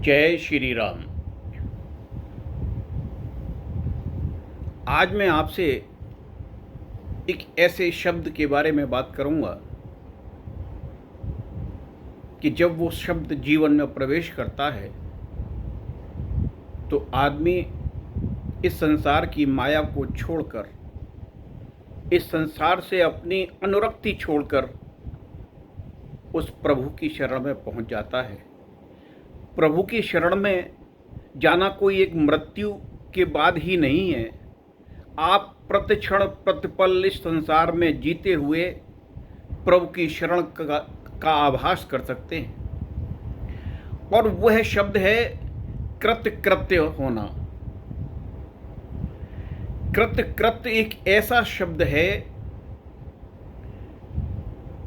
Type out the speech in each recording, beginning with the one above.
जय श्री राम। आज मैं आपसे एक ऐसे शब्द के बारे में बात करूंगा कि जब वो शब्द जीवन में प्रवेश करता है तो आदमी इस संसार की माया को छोड़कर, इस संसार से अपनी अनुरक्ति छोड़कर उस प्रभु की शरण में पहुंच जाता है। प्रभु की शरण में जाना कोई एक मृत्यु के बाद ही नहीं है। आप प्रतिक्षण प्रतिपल इस संसार में जीते हुए प्रभु की शरण का आभास कर सकते हैं, और वह शब्द है कृत्य होना। कृत्य एक ऐसा शब्द है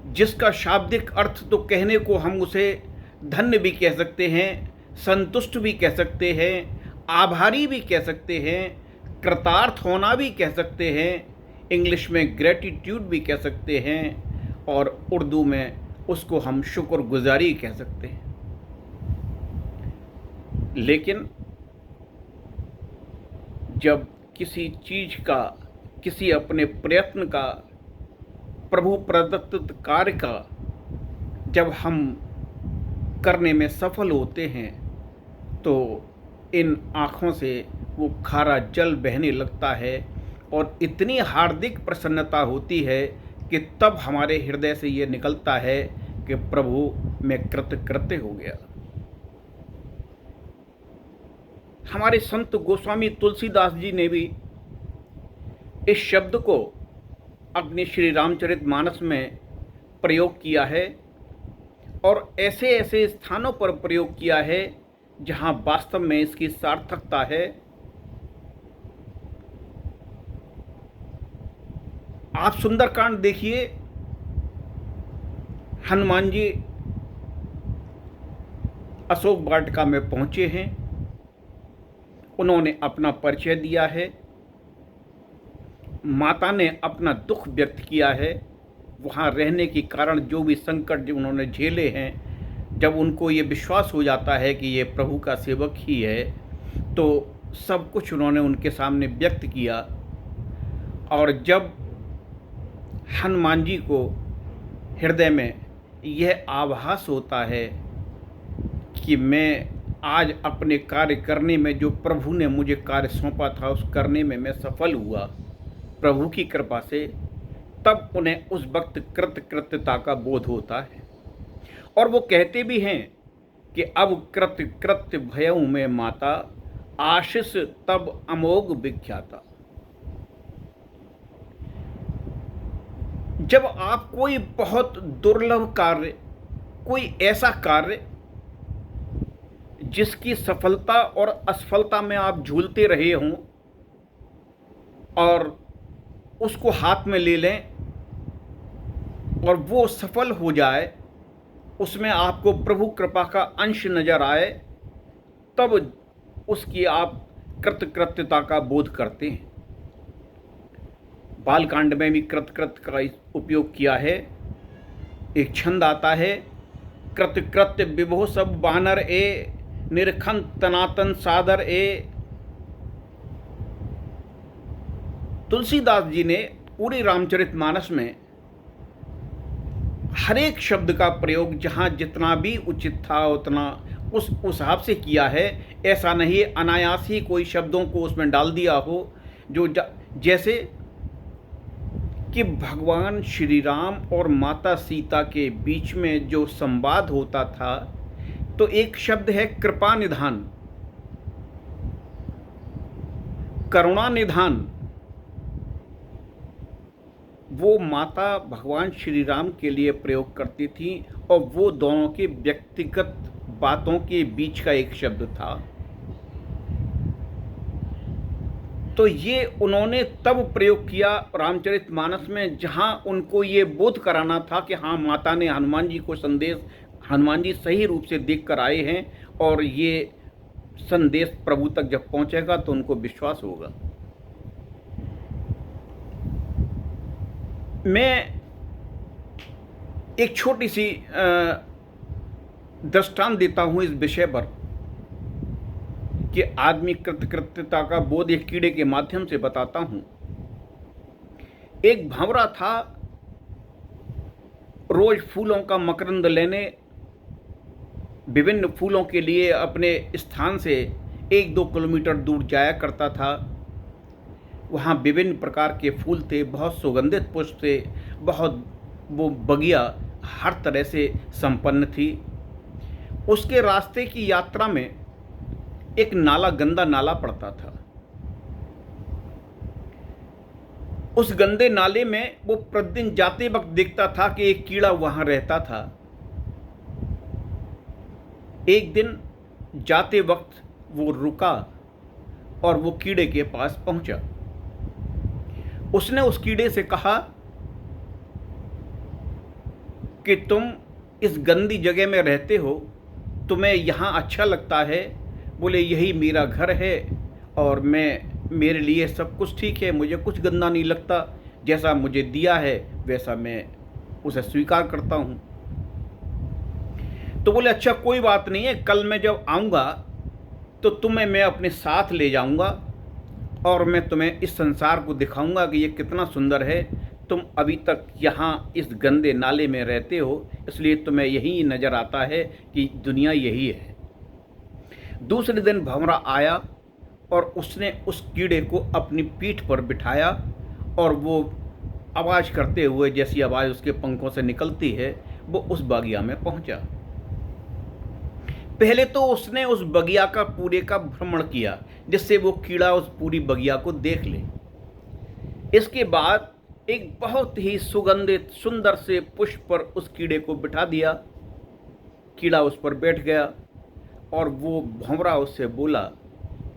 जिसका शाब्दिक अर्थ तो कहने को हम उसे धन्य भी कह सकते हैं, संतुष्ट भी कह सकते हैं, आभारी भी कह सकते हैं, कृतार्थ होना भी कह सकते हैं, इंग्लिश में ग्रेटिट्यूड भी कह सकते हैं, और उर्दू में उसको हम शुक्रगुजारी कह सकते हैं। लेकिन जब किसी चीज़ का, किसी अपने प्रयत्न का, प्रभु प्रदत्त कार्य का जब हम करने में सफल होते हैं तो इन आँखों से वो खारा जल बहने लगता है और इतनी हार्दिक प्रसन्नता होती है कि तब हमारे हृदय से ये निकलता है कि प्रभु मैं कृत्य हो गया। हमारे संत गोस्वामी तुलसीदास जी ने भी इस शब्द को अपने श्री रामचरितमानस में प्रयोग किया है, और ऐसे ऐसे स्थानों पर प्रयोग किया है जहां वास्तव में इसकी सार्थकता है। आप सुंदरकांड देखिए, हनुमान जी अशोक वाटिका में पहुंचे हैं, उन्होंने अपना परिचय दिया है, माता ने अपना दुख व्यक्त किया है, वहाँ रहने के कारण जो भी संकट जो उन्होंने झेले हैं, जब उनको ये विश्वास हो जाता है कि ये प्रभु का सेवक ही है, तो सब कुछ उन्होंने उनके सामने व्यक्त किया। और जब हनुमान जी को हृदय में यह आभास होता है कि मैं आज अपने कार्य करने में, जो प्रभु ने मुझे कार्य सौंपा था उस करने में मैं सफल हुआ प्रभु की कृपा से, तब उन्हें उस वक्त कृत्यता का बोध होता है। और वो कहते भी हैं कि अब कृत्य भयऊ में माता, आशीष तब अमोघ विख्याता। जब आप कोई बहुत दुर्लभ कार्य, कोई ऐसा कार्य जिसकी सफलता और असफलता में आप झूलते रहे हों और उसको हाथ में ले लें और वो सफल हो जाए, उसमें आपको प्रभु कृपा का अंश नजर आए, तब उसकी आप कृत्यता का बोध करते हैं। बालकांड में भी कृत्य का उपयोग किया है। एक छंद आता है, कृत्य विभो सब बानर ए, निरखन तनातन सादर ए। तुलसीदास जी ने पूरी रामचरितमानस में हर एक शब्द का प्रयोग जहाँ जितना भी उचित था उतना उस हिसाब से किया है। ऐसा नहीं अनायास ही कोई शब्दों को उसमें डाल दिया हो, जो जैसे कि भगवान श्री राम और माता सीता के बीच में जो संवाद होता था, तो एक शब्द है कृपा निधान, करुणा निधान। वो माता भगवान श्री राम के लिए प्रयोग करती थी, और वो दोनों के व्यक्तिगत बातों के बीच का एक शब्द था। तो ये उन्होंने तब प्रयोग किया रामचरितमानस में जहाँ उनको ये बोध कराना था कि हाँ, माता ने हनुमान जी को संदेश, हनुमान जी सही रूप से देख कर आए हैं, और ये संदेश प्रभु तक जब पहुँचेगा तो उनको विश्वास होगा। मैं एक छोटी सी दृष्टांत देता हूँ इस विषय पर कि आदमी कृतकृत्यता का बोध एक कीड़े के माध्यम से बताता हूं। एक भंवरा था, रोज फूलों का मकरंद लेने विभिन्न फूलों के लिए अपने स्थान से 1-2 किलोमीटर दूर जाया करता था। वहाँ विभिन्न प्रकार के फूल थे, बहुत सुगंधित पुष्प थे, बहुत वो बगिया हर तरह से संपन्न थी। उसके रास्ते की यात्रा में एक नाला, गंदा नाला पड़ता था। उस गंदे नाले में वो प्रतिदिन जाते वक्त देखता था कि एक कीड़ा वहां रहता था। एक दिन जाते वक्त वो रुका और वो कीड़े के पास पहुंचा। उसने उस कीड़े से कहा कि तुम इस गंदी जगह में रहते हो, तुम्हें यहाँ अच्छा लगता है? बोले यही मेरा घर है और मेरे लिए सब कुछ ठीक है, मुझे कुछ गंदा नहीं लगता, जैसा मुझे दिया है वैसा मैं उसे स्वीकार करता हूँ। तो बोले अच्छा कोई बात नहीं है, कल मैं जब आऊँगा तो तुम्हें मैं अपने साथ ले जाऊँगा और मैं तुम्हें इस संसार को दिखाऊँगा कि ये कितना सुंदर है। तुम अभी तक यहाँ इस गंदे नाले में रहते हो, इसलिए तुम्हें यही नज़र आता है कि दुनिया यही है। दूसरे दिन भंवरा आया और उसने उस कीड़े को अपनी पीठ पर बिठाया और वो आवाज़ करते हुए, जैसी आवाज़ उसके पंखों से निकलती है, वो उस बगिया में पहुंचा। पहले तो उसने उस बगिया का पूरे का भ्रमण किया जिससे वो कीड़ा उस पूरी बगिया को देख ले। इसके बाद एक बहुत ही सुगंधित सुंदर से पुष्प पर उस कीड़े को बिठा दिया। कीड़ा उस पर बैठ गया और वो भंवरा उससे बोला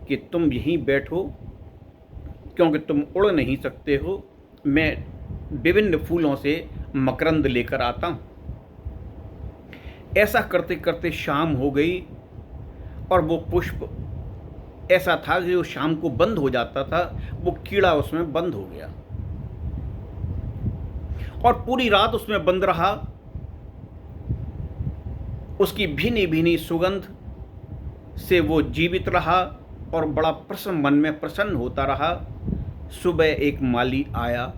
कि तुम यहीं बैठो क्योंकि तुम उड़ नहीं सकते हो, मैं विभिन्न फूलों से मकरंद लेकर आता हूँ। ऐसा करते करते शाम हो गई और वो पुष्प ऐसा था कि वो शाम को बंद हो जाता था, वो कीड़ा उसमें बंद हो गया और पूरी रात उसमें बंद रहा। उसकी भीनी भीनी सुगंध से वो जीवित रहा और बड़ा प्रसन्न, मन में प्रसन्न होता रहा। सुबह एक माली आया,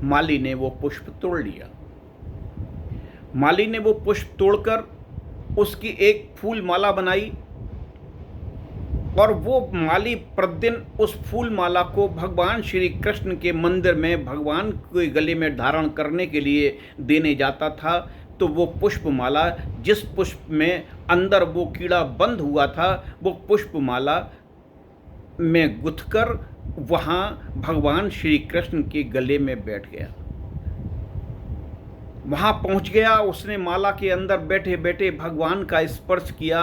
माली ने वो पुष्प तोड़ लिया। माली ने वो पुष्प तोड़कर उसकी एक फूल माला बनाई और वो माली प्रतिदिन उस फूल माला को भगवान श्री कृष्ण के मंदिर में भगवान के गले में धारण करने के लिए देने जाता था। तो वो पुष्प माला, जिस पुष्प में अंदर वो कीड़ा बंद हुआ था, वो पुष्प माला में गुथकर वहाँ भगवान श्री कृष्ण के गले में बैठ गया। वहाँ पहुँच गया, उसने माला के अंदर बैठे बैठे भगवान का स्पर्श किया।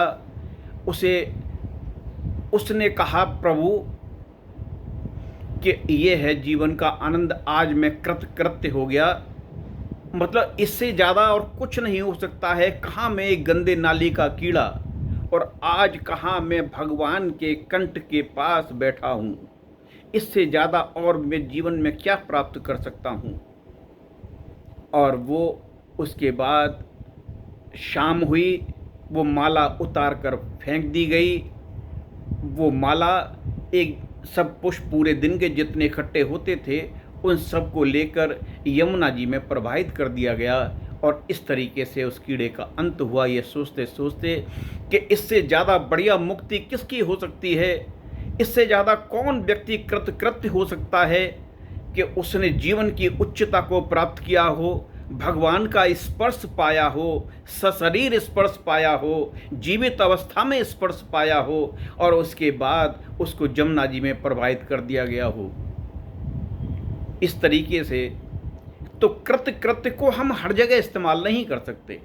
उसने कहा प्रभु कि ये है जीवन का आनंद, आज मैं कृतकृत्य हो गया, मतलब इससे ज़्यादा और कुछ नहीं हो सकता है। कहाँ मैं एक गंदे नाली का कीड़ा और आज कहाँ मैं भगवान के कंठ के पास बैठा हूँ, इससे ज़्यादा और मैं जीवन में क्या प्राप्त कर सकता हूँ। और वो उसके बाद शाम हुई, वो माला उतार कर फेंक दी गई। वो माला एक सब पुष्प पूरे दिन के जितने इकट्ठे होते थे उन सब को लेकर यमुना जी में प्रवाहित कर दिया गया और इस तरीके से उस कीड़े का अंत हुआ। ये सोचते सोचते कि इससे ज़्यादा बढ़िया मुक्ति किसकी हो सकती है, इससे ज़्यादा कौन व्यक्ति कृतकृत्य हो सकता है कि उसने जीवन की उच्चता को प्राप्त किया हो, भगवान का स्पर्श पाया हो, सशरीर स्पर्श पाया हो, जीवित अवस्था में स्पर्श पाया हो और उसके बाद उसको जमुना जी में प्रवाहित कर दिया गया हो। इस तरीके से तो कृत्य को हम हर जगह इस्तेमाल नहीं कर सकते।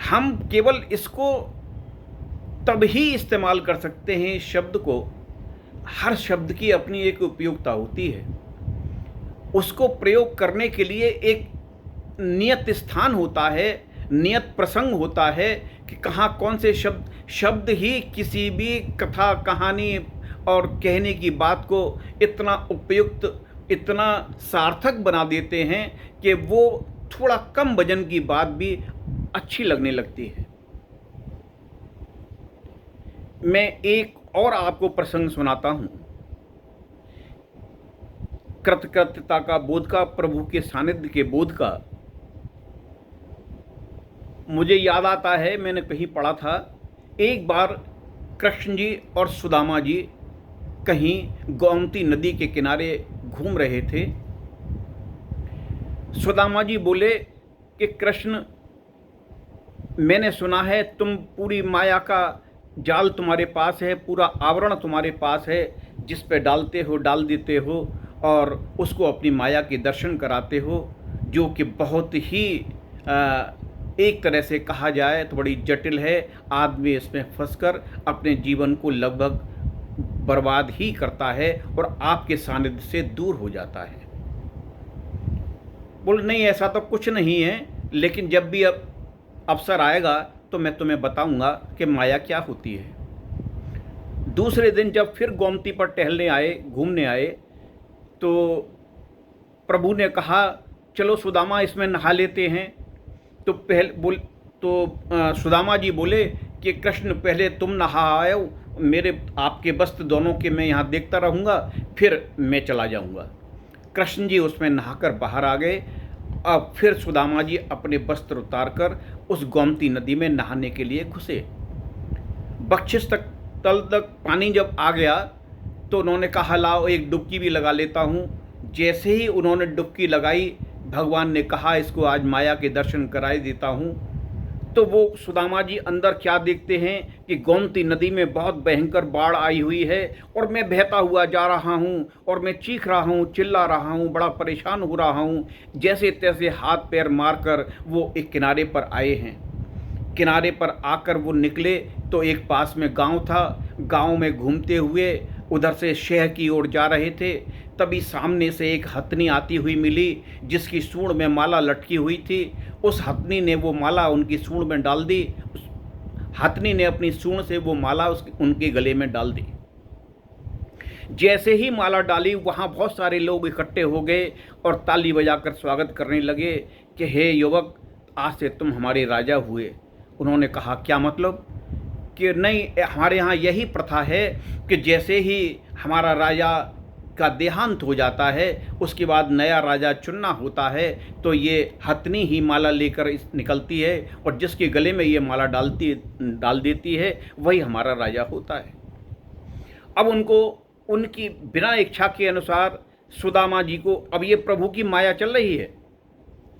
हम केवल इसको तब ही इस्तेमाल कर सकते हैं, शब्द को। हर शब्द की अपनी एक उपयोगिता होती है, उसको प्रयोग करने के लिए एक नियत स्थान होता है, नियत प्रसंग होता है कि कहाँ कौन से शब्द ही किसी भी कथा कहानी और कहने की बात को इतना उपयुक्त, इतना सार्थक बना देते हैं कि वो थोड़ा कम वजन की बात भी अच्छी लगने लगती है। मैं एक और आपको प्रसंग सुनाता हूँ, कृतकृत्यता का बोध का, प्रभु के सानिध्य के बोध का। मुझे याद आता है, मैंने कहीं पढ़ा था, एक बार कृष्ण जी और सुदामा जी कहीं गोमती नदी के किनारे घूम रहे थे। सुदामा जी बोले कि कृष्ण, मैंने सुना है तुम पूरी माया का जाल तुम्हारे पास है, पूरा आवरण तुम्हारे पास है, जिस पे डालते हो, डाल देते हो और उसको अपनी माया के दर्शन कराते हो, जो कि बहुत ही एक तरह से कहा जाए तो बड़ी जटिल है। आदमी इसमें फंसकर अपने जीवन को लगभग बर्बाद ही करता है और आपके सानिध्य से दूर हो जाता है। बोल नहीं, ऐसा तो कुछ नहीं है, लेकिन जब भी अब अवसर आएगा तो मैं तुम्हें बताऊंगा कि माया क्या होती है। दूसरे दिन जब फिर गोमती पर टहलने आए, घूमने आए, तो प्रभु ने कहा चलो सुदामा इसमें नहा लेते हैं। तो सुदामा जी बोले कि कृष्ण, पहले तुम नहा आओ, मेरे आपके वस्त्र दोनों के मैं यहाँ देखता रहूँगा, फिर मैं चला जाऊँगा। कृष्ण जी उसमें नहाकर बाहर आ गए। अब फिर सुदामा जी अपने वस्त्र उतारकर उस गोमती नदी में नहाने के लिए घुसे। बख्शिश तक तल तक पानी जब आ गया तो उन्होंने कहा लाओ एक डुबकी भी लगा लेता हूँ। जैसे ही उन्होंने डुबकी लगाई, भगवान ने कहा इसको आज माया के दर्शन कराए देता हूँ। तो वो सुदामा जी अंदर क्या देखते हैं कि गोमती नदी में बहुत भयंकर बाढ़ आई हुई है और मैं बहता हुआ जा रहा हूँ और मैं चीख रहा हूँ, चिल्ला रहा हूँ, बड़ा परेशान हो रहा हूँ। जैसे तैसे हाथ पैर मारकर वो एक किनारे पर आए हैं। किनारे पर आकर वो निकले तो एक पास में गांव था। गांव में घूमते हुए उधर से शहर की ओर जा रहे थे, तभी सामने से एक हथनी आती हुई मिली जिसकी सूंड में माला लटकी हुई थी। उस हथनी ने वो माला उनकी सूंड में डाल दी। हथनी ने अपनी सूंड से वो माला उनके गले में डाल दी। जैसे ही माला डाली, वहाँ बहुत सारे लोग इकट्ठे हो गए और ताली बजाकर स्वागत करने लगे कि हे युवक, आज से तुम हमारे राजा हुए। उन्होंने कहा क्या मतलब? कि नहीं, हमारे यहाँ यही प्रथा है कि जैसे ही हमारा राजा का देहांत हो जाता है उसके बाद नया राजा चुनना होता है, तो ये हथनी ही माला लेकर निकलती है और जिसके गले में ये माला डाल देती है वही हमारा राजा होता है। अब उनको उनकी बिना इच्छा के अनुसार सुदामा जी को, अब ये प्रभु की माया चल रही है,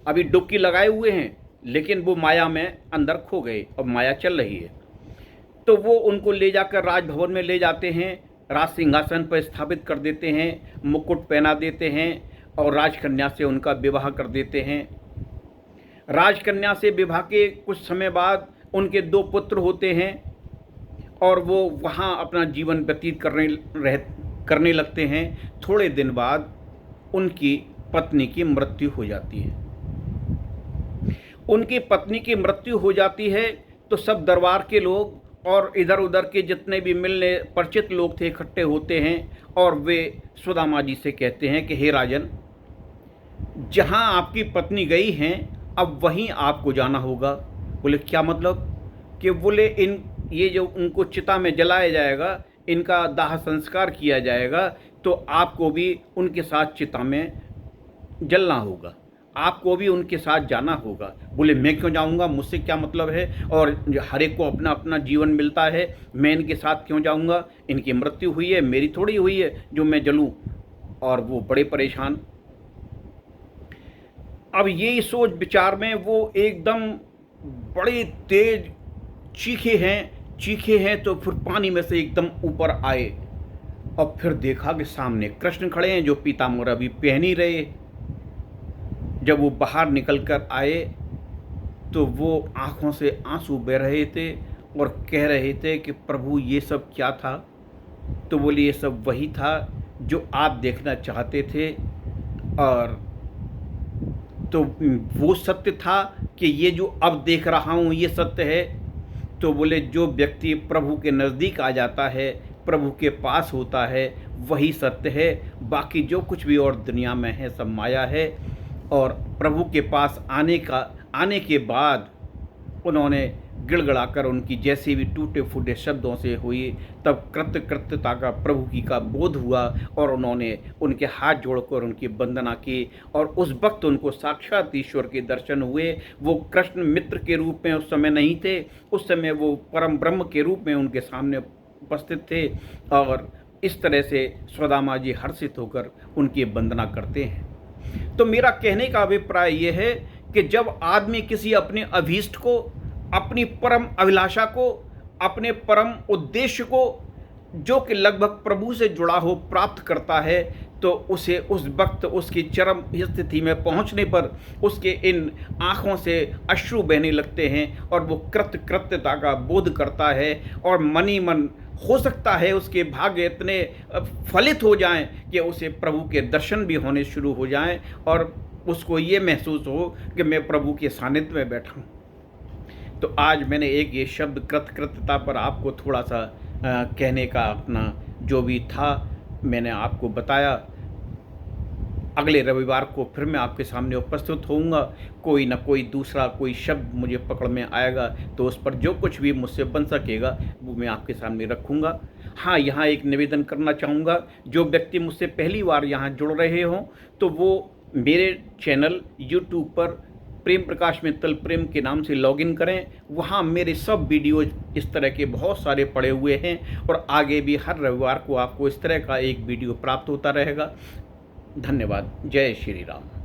अभी डुबकी लगाए हुए हैं लेकिन वो माया में अंदर खो गए और माया चल रही है। तो वो उनको ले जाकर राजभवन में ले जाते हैं, राज सिंहासन पर स्थापित कर देते हैं, मुकुट पहना देते हैं और राजकन्या से उनका विवाह कर देते हैं। राजकन्या से विवाह के कुछ समय बाद उनके 2 पुत्र होते हैं और वो वहाँ अपना जीवन व्यतीत करने लगते हैं। थोड़े दिन बाद उनकी पत्नी की मृत्यु हो जाती है। उनकी पत्नी की मृत्यु हो जाती है तो सब दरबार के लोग और इधर उधर के जितने भी मिलने परिचित लोग थे इकट्ठे होते हैं और वे सुदामा जी से कहते हैं कि हे राजन, जहाँ आपकी पत्नी गई हैं अब वहीं आपको जाना होगा। बोले क्या मतलब? कि बोले ये जो उनको चिता में जलाया जाएगा, इनका दाह संस्कार किया जाएगा, तो आपको भी उनके साथ चिता में जलना होगा, आपको भी उनके साथ जाना होगा। बोले मैं क्यों जाऊंगा, मुझसे क्या मतलब है, और हर एक को अपना अपना जीवन मिलता है, मैं इनके साथ क्यों जाऊंगा, इनकी मृत्यु हुई है, मेरी थोड़ी हुई है जो मैं जलूं। और वो बड़े परेशान। अब यही सोच विचार में वो एकदम बड़े तेज चीखे हैं तो फिर पानी में से एकदम ऊपर आए और फिर देखा कि सामने कृष्ण खड़े हैं जो पीताम्बर अभी पहन ही रहे। जब वो बाहर निकल कर आए तो वो आँखों से आंसू बह रहे थे और कह रहे थे कि प्रभु ये सब क्या था? तो बोले ये सब वही था जो आप देखना चाहते थे। और तो वो सत्य था कि ये जो अब देख रहा हूँ ये सत्य है। तो बोले जो व्यक्ति प्रभु के नज़दीक आ जाता है, प्रभु के पास होता है, वही सत्य है, बाकी जो कुछ भी और दुनिया में है सब माया है। और प्रभु के पास आने के बाद उन्होंने गिड़गिड़ाकर उनकी जैसे भी टूटे फूटे शब्दों से हुई, तब कृत्यता का प्रभु की का बोध हुआ और उन्होंने उनके हाथ जोड़कर उनकी वंदना की और उस वक्त उनको साक्षात ईश्वर के दर्शन हुए। वो कृष्ण मित्र के रूप में उस समय नहीं थे, उस समय वो परम ब्रह्म के रूप में उनके सामने उपस्थित थे और इस तरह से सुदामा जी हर्षित होकर उनकी वंदना करते हैं। तो मेरा कहने का अभिप्राय ये है कि जब आदमी किसी अपने अभीष्ट को, अपनी परम अभिलाषा को, अपने परम उद्देश्य को जो कि लगभग प्रभु से जुड़ा हो प्राप्त करता है, तो उसे उस वक्त उसकी चरम स्थिति में पहुंचने पर उसके इन आँखों से अश्रु बहने लगते हैं और वो कृत्यता का बोध करता है और मन ही मन हो सकता है उसके भाग्य इतने फलित हो जाएं कि उसे प्रभु के दर्शन भी होने शुरू हो जाएं और उसको ये महसूस हो कि मैं प्रभु के सानिध्य में बैठा हूँ। तो आज मैंने एक ये शब्द कृत्यता पर आपको थोड़ा सा कहने का अपना जो भी था मैंने आपको बताया। अगले रविवार को फिर मैं आपके सामने उपस्थित होऊंगा। कोई ना कोई दूसरा कोई शब्द मुझे पकड़ में आएगा तो उस पर जो कुछ भी मुझसे बन सकेगा वो मैं आपके सामने रखूंगा। हाँ, यहाँ एक निवेदन करना चाहूँगा, जो व्यक्ति मुझसे पहली बार यहाँ जुड़ रहे हों तो वो मेरे चैनल यूट्यूब पर प्रेम प्रकाश मित्तल प्रेम के नाम से लॉगिन करें। वहाँ मेरे सब वीडियो इस तरह के बहुत सारे पड़े हुए हैं और आगे भी हर रविवार को आपको इस तरह का एक वीडियो प्राप्त होता रहेगा। धन्यवाद। जय श्री राम।